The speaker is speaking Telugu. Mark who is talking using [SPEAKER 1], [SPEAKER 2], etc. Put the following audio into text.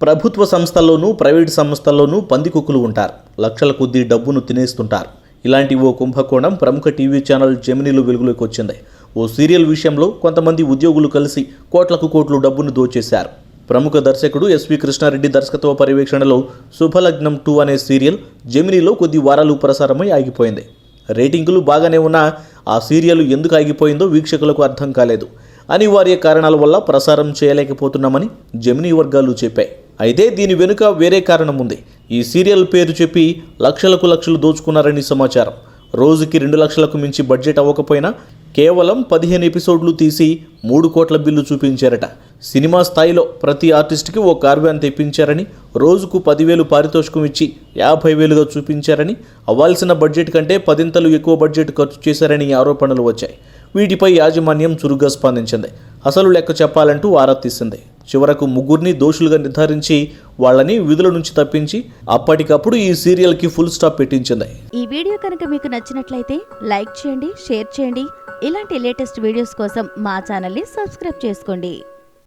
[SPEAKER 1] ప్రభుత్వ సంస్థల్లోనూ ప్రైవేట్ సంస్థల్లోనూ పందికొక్కులు ఉంటారు. లక్షల కొద్దీ డబ్బును తినేస్తుంటారు. ఇలాంటి ఓ కుంభకోణం ప్రముఖ టీవీ ఛానల్ జెమినీలో వెలుగులోకి వచ్చింది. ఓ సీరియల్ విషయంలో కొంతమంది ఉద్యోగులు కలిసి కోట్లకు కోట్లు డబ్బును దోచేశారు. ప్రముఖ దర్శకుడు ఎస్వి కృష్ణారెడ్డి దర్శకత్వ పర్యవేక్షణలో శుభలగ్నం 2 అనే సీరియల్ జెమినీలో కొద్ది వారాలు ప్రసారమై ఆగిపోయింది. రేటింగులు బాగానే ఉన్నా ఆ సీరియల్ ఎందుకు ఆగిపోయిందో వీక్షకులకు అర్థం కాలేదు. అనివార్య కారణాల వల్ల ప్రసారం చేయలేకపోతున్నామని జెమినీ వర్గాలు చెప్పాయి. అయితే దీని వెనుక వేరే కారణం ఉంది. ఈ సీరియల్ పేరు చెప్పి లక్షలు దోచుకున్నారని సమాచారం. రోజుకి 2 లక్షలకు మించి బడ్జెట్ అవ్వకపోయినా కేవలం 15 ఎపిసోడ్లు తీసి 3 కోట్ల బిల్లు చూపించారట. సినిమా స్థాయిలో ప్రతి ఆర్టిస్ట్కి ఓ కార్వ్యాన్ తెప్పించారని, రోజుకు 10,000 పారితోషికం ఇచ్చి 50,000గా చూపించారని, అవ్వాల్సిన బడ్జెట్ కంటే 10 ఎక్కువ బడ్జెట్ ఖర్చు చేశారని ఆరోపణలు వచ్చాయి. వీటిపై యాజమాన్యం చురుగ్గా స్పందించింది. అసలు లెక్క చెప్పాలంటూ ఆరా తీసింది. చివరకు 3 దోషులుగా నిర్ధారించి వాళ్ళని విధుల నుంచి తప్పించి అప్పటికప్పుడు ఈ సీరియల్కి ఫుల్ స్టాప్ పెట్టించింది.
[SPEAKER 2] ఈ వీడియో కనుక మీకు నచ్చినట్లయితే లైక్ చేయండి, షేర్ చేయండి. ఇలాంటి లేటెస్ట్ వీడియోస్ కోసం మా ఛానల్ని సబ్స్క్రైబ్ చేసుకోండి.